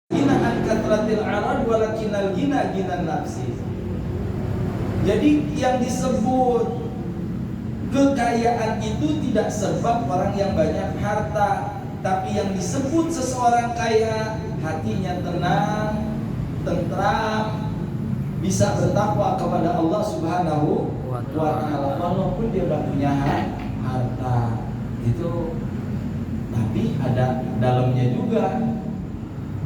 Gina an katratil arad walakinal gina ginan nafsi. Jadi yang disebut kekayaan itu tidak sebab orang yang banyak harta, tapi yang disebut seseorang kaya hatinya tenang, tentram, bisa bertakwa kepada Allah Subhanahu wa ta'ala walaupun dia udah punya harta itu. Tapi ada dalamnya juga.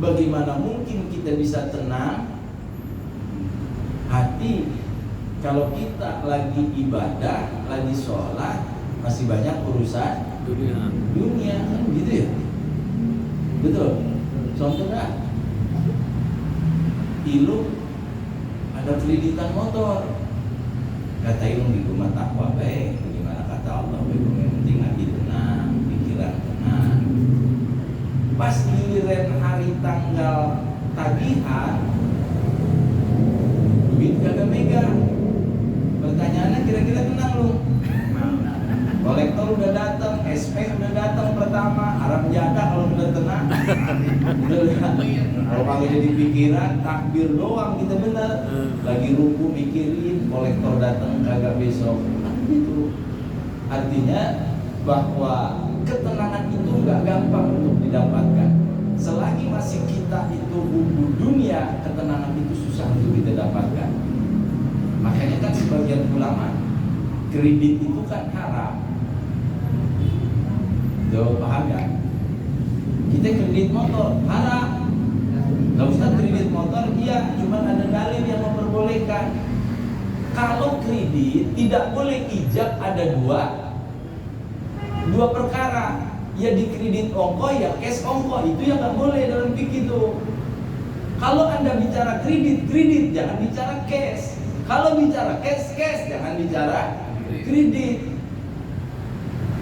Bagaimana mungkin kita bisa tenang hati kalau kita lagi ibadah, lagi sholat, masih banyak urusan dunia kan gitu ya? Betul? Contohnya Ilu ada kreditan motor, kata Ilu di rumah takwa baik, bagaimana kata Allah baik, yang penting hati tenang, pikiran tenang. Pas giliran hari tanggal tagihan, duit kagak megang. Pertanyaannya kira-kira tenang lu? Kolektor udah datang, SP udah datang pertama, Arab jadah kalau udah tenang. Kalau kagak jadi pikiran, takbir doang kita bener. Lagi ruku mikirin, kolektor datang kagak besok. Itu artinya bahwa ketenangan itu nggak gampang untuk didapatkan. Selagi masih kita itu bumbu dunia, ketenangan itu susah untuk kita dapatkan. Makanya kan sebagian ulama, kredit itu kan haram. Jawab paham ya? Kita kredit motor haram. Gak usah kredit motor, iya, cuman ada dalil yang memperbolehkan. Kalau kredit tidak boleh ijab ada dua perkara, ya di kredit ongko ya cash ongko, itu yang nggak boleh dalam fikih itu. Kalau Anda bicara kredit jangan bicara cash. Kalau bicara cash jangan bicara kredit.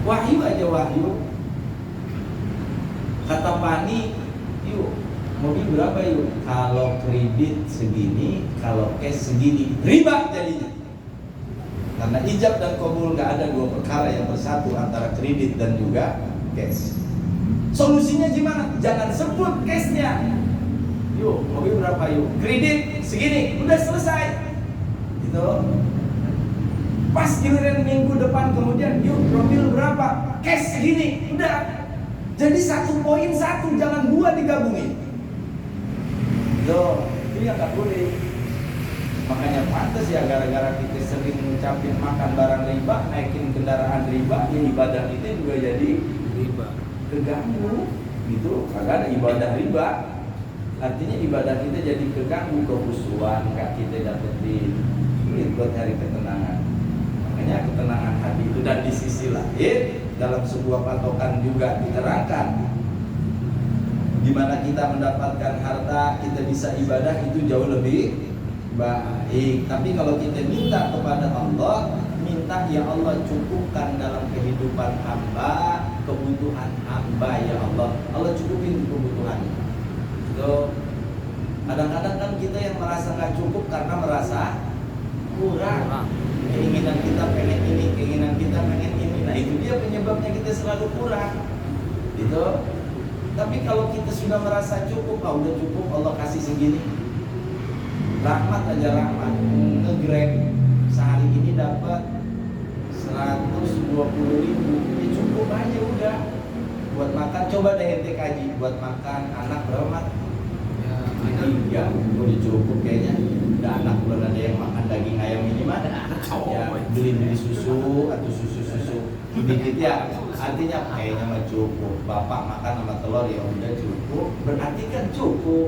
Wahyu aja wahyu. Kata Pani, yuk mobil berapa yuk? Kalau kredit segini, kalau cash segini, riba jadinya. Karena ijab dan kabul nggak ada dua perkara yang bersatu antara kredit dan juga cash. Solusinya gimana? Jangan sebut cashnya. Yuk, mobil berapa yuk? Kredit segini, udah selesai. Gitu. Pas giliran minggu depan kemudian, yuk mobil berapa? Cash segini, udah. Jadi satu poin satu, jangan dua digabungin. Itu yang nggak boleh. Makanya pantas ya gara-gara kita sering ngucapin makan barang riba, naikin kendaraan riba, ya ibadah kita juga jadi riba, keganggu. Gitu, kagak ada ibadah riba. Artinya ibadah kita jadi keganggu, kekhusyuan nggak kita dapetin, sulit buat cari ketenangan. Makanya ketenangan hati itu, dan di sisi lain dalam sebuah patokan juga diterangkan, di mana kita mendapatkan harta, kita bisa ibadah itu jauh lebih baik. Tapi kalau kita minta kepada Allah, minta ya Allah cukupkan dalam kehidupan hamba, kebutuhan hamba ya Allah. Allah cukupin kebutuhan. Itu kadang-kadang kan kita yang merasa nggak cukup karena merasa kurang. Keinginan kita pengen ini, keinginan kita pengen ini. Nah itu dia penyebabnya kita selalu kurang. Itu. Tapi kalau kita sudah merasa cukup, udah cukup, Allah kasih segini. Rahmat aja rahmat, nge-grab sehari ini dapat 120.000, ya cukup aja udah. Buat makan, coba deh ente kaji, buat makan anak berapa mat? Ya, udah cukup kayaknya. Udah anak belum ada yang makan daging ayam ini mah. Ya, beli susu atau susu dikit ya. Artinya kayaknya mah cukup. Bapak makan sama telur ya udah cukup. Berarti kan cukup,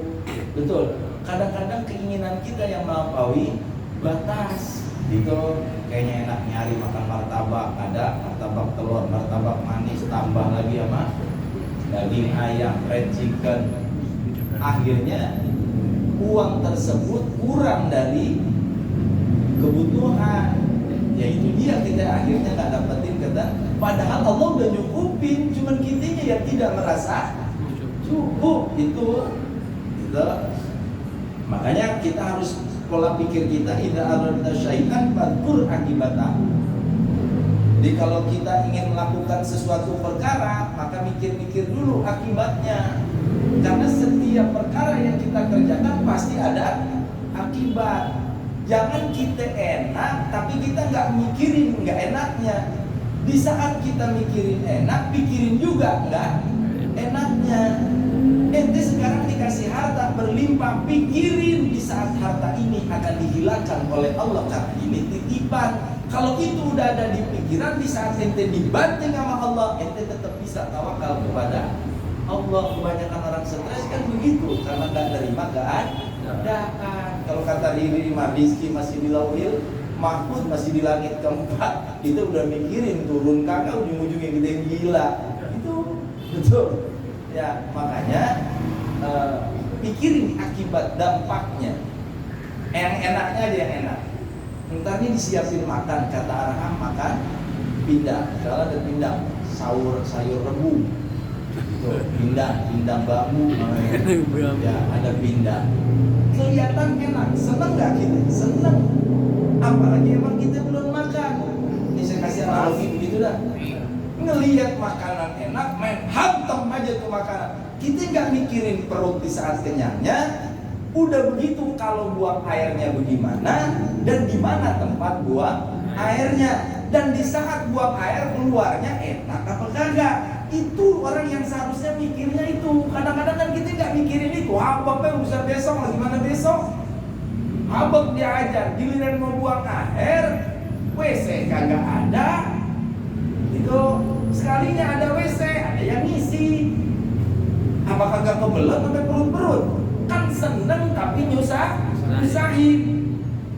betul. Kadang-kadang keinginan kita yang melampaui batas gitu. Kayaknya enak nyari makan martabak, ada martabak telur, martabak manis, tambah lagi sama daging ayam, fried chicken. Akhirnya uang tersebut kurang dari kebutuhan. Ya itu dia, kita akhirnya nggak dapetin kata. Padahal Allah udah nyukupin, cuman kitanya ya tidak merasa cukup itu. Gitu. Makanya kita harus pola pikir kita, idza aradna syai'an fadkur akibatahu. Jadi kalau kita ingin melakukan sesuatu perkara, maka mikir-mikir dulu akibatnya. Karena setiap perkara yang kita kerjakan pasti ada akibat. Jangan kita enak tapi kita nggak mikirin nggak enaknya. Di saat kita mikirin enak, pikirin juga nggak enaknya. Ente sekarang dikasih harta berlimpah, pikirin di saat harta ini akan dihilangkan oleh Allah karena ini titipan. Kalau itu udah ada di pikiran, di saat ente dibanting sama Allah, ente tetap bisa tawakal kepada Allah. Kebanyakan orang stres kan begitu, karena nggak nerima keadaan. Kalau kata Riri mah, rizki masih di lauhil mahfuz, masih di langit keempat, itu udah mikirin turun kakak ujung-ujungnya kita yang gila. Itu betul. Ya makanya pikirin akibat dampaknya. Yang enaknya aja yang enak. Ntar ini disiapin makan, kata Arham makan pindang. Kalau ada pindang, sayur rebung. Pindang bambu namanya. Ya ada pindang. Kelihatan enak, seneng gak kita? Seneng. Apalagi emang kita belum makan. Ini saya kasih analogi begitu dah. Ngelihat makanan enak, main hantam aja tuh makanan. Kita nggak mikirin perut di saat kenyangnya. Udah begitu kalau buang airnya bagaimana dan di mana tempat buang airnya, dan di saat buang air keluarnya enak apa kagak. Itu orang yang seharusnya mikirnya itu. Kadang-kadang kan kita nggak mikirin itu. Apa urusan besok, gimana besok? Abang diajar, giliran mau buang air, WC kagak ada. Itu sekalinya ada WC, ada yang ngisi. Apa kagak kebelet sampai perut-perut? Kan seneng tapi nyusahin.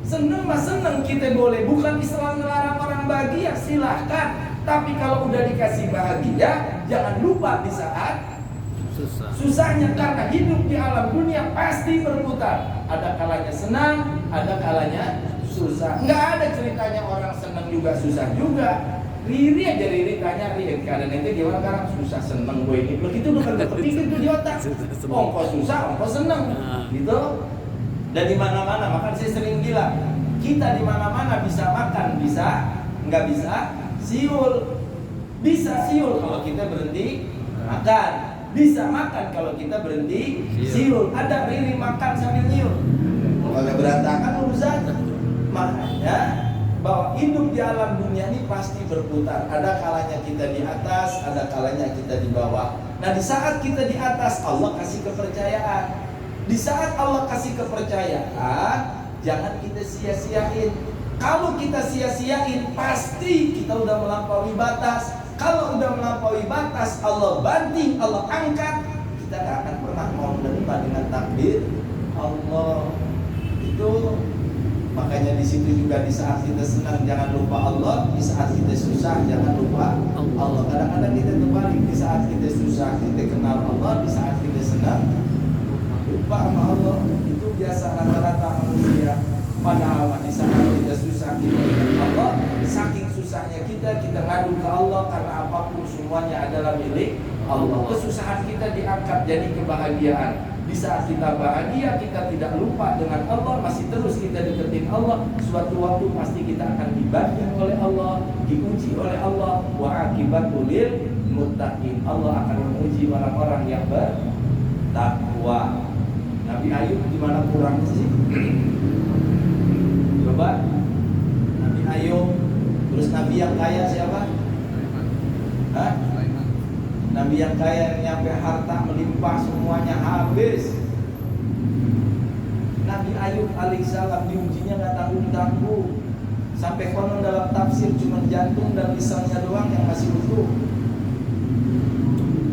Seneng mah seneng kita boleh, bukan Islam melarang orang bahagia, silahkan. Tapi kalau udah dikasih bahagia, jangan lupa di saat susahnya, karena hidup di alam dunia pasti berputar. Ada kalanya senang, ada kalanya susah. Nggak ada ceritanya orang senang juga susah juga. Riri aja Riri tanya Riri, keadaan itu gimana sekarang? Susah seneng gue ini. Begitu bukan kepikir tuh di otak. Ongkos susah, ongkos seneng. Gitu. Dan di mana-mana, makanya saya sering bilang, kita di mana-mana bisa makan, bisa nggak bisa siul. Bisa siul kalau kita berhenti makan. Bisa makan kalau kita berhenti siul. Ada Riri makan sambil nyiul. Kalau berantakan urusan. Makanya bahwa hidup di alam dunia ini pasti berputar. Ada kalanya kita di atas, ada kalanya kita di bawah. Nah di saat kita di atas, Allah kasih kepercayaan. Di saat Allah kasih kepercayaan, jangan kita sia-siain. Kalau kita sia-siain, pasti kita udah melampaui batas. Kalau udah melampaui batas, Allah banting, Allah angkat, kita gak akan pernah mau menerima dengan takdir Allah. Itu makanya di situ juga, di saat kita senang jangan lupa Allah, di saat kita susah jangan lupa Allah. Kadang-kadang kita terbalik, di saat kita susah kita kenal Allah, di saat kita senang lupa sama Allah. Itu biasa rata-rata manusia. Padahal di saat kita susah kita ingat Allah, saking susahnya kita ngadu ke Allah, karena apapun semuanya adalah milik Allah. Kesusahan kita diangkat jadi kebahagiaan. Di saat kita bahagia, kita tidak lupa dengan Allah, masih terus kita deketin Allah. Suatu waktu pasti kita akan dibanting oleh Allah, diuji oleh Allah. Wa akibatul lil muttaqin. Allah akan menguji orang-orang yang bertakwa. Nabi Ayub di mana kurangnya sih? Coba. Nabi Ayub. Terus Nabi yang kaya siapa? Hah? Nabi yang kaya yang nyampe harta melimpah semuanya habis. Nabi Ayub alaihissalam diujinya nggak tanggung-tanggung. Sampai konon dalam tafsir cuma jantung dan lisannya doang yang masih utuh.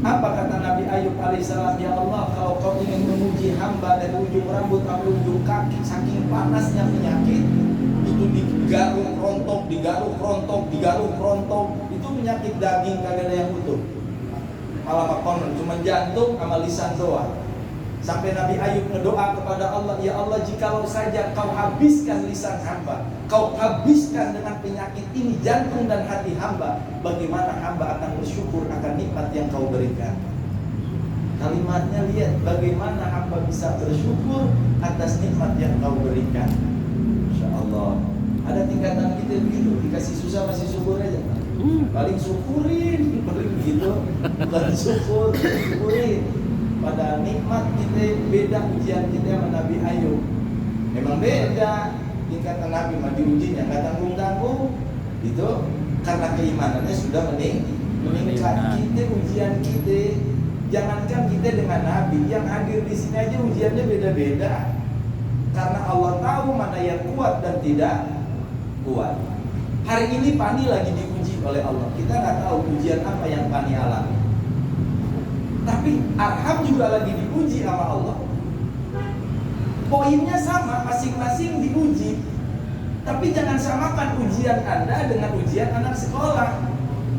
Apa kata Nabi Ayub alaihissalam? Ya Allah, kalau kau ingin menguji hamba dari ujung rambut sampai ujung kaki, saking panasnya penyakit itu digaruk rontok, itu penyakit daging kagak ada yang utuh. Malah konon cuma jantung sama lisan doang. Sampai Nabi Ayub berdoa kepada Allah, ya Allah, jikalau saja kau habiskan lisan hamba, kau habiskan dengan penyakit ini jantung dan hati hamba, bagaimana hamba akan bersyukur akan nikmat yang kau berikan. Kalimatnya lihat, bagaimana hamba bisa bersyukur atas nikmat yang kau berikan. Insya Allah. Ada tingkatan kita begitu, dikasih susah masih syukur aja. Paling syukurin, paling begitu, bukan syukurin. Padahal nikmat kita beda, ujian kita sama Nabi Ayub. Memang beda. Tingkatan Nabi mah diujinya nggak tanggung-tanggung. Itu karena keimanannya sudah meningkat. Kita ujian kita, jangankan kita dengan Nabi, yang hadir di sini aja ujiannya beda-beda. Karena Allah tahu mana yang kuat dan tidak kuat. Hari ini Pani lagi diuji oleh Allah. Kita nggak tahu ujian apa yang Pani alami. Tapi Arham juga lagi diuji sama Allah. Poinnya sama, masing-masing diuji. Tapi jangan samakan ujian Anda dengan ujian anak sekolah.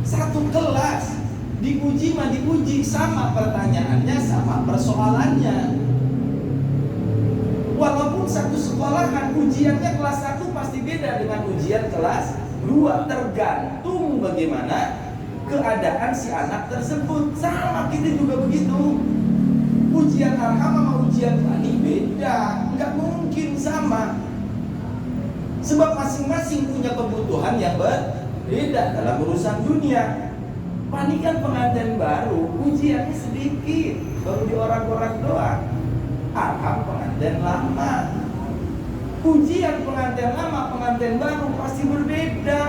Satu kelas diuji mah diuji, sama pertanyaannya, sama persoalannya. Walaupun satu sekolahan, ujiannya kelas 1 pasti beda dengan ujian kelas 2. Tergantung bagaimana keadaan si anak tersebut. Sama kita juga begitu. Ujian Arham sama ujian Pani beda, nggak mungkin sama. Sebab masing-masing punya kebutuhan yang berbeda dalam urusan dunia. Pani kan pengantin baru, ujiannya sedikit, baru diorak-orak doang. Arham pengantin lama. Ujian pengantin lama, pengantin baru pasti berbeda.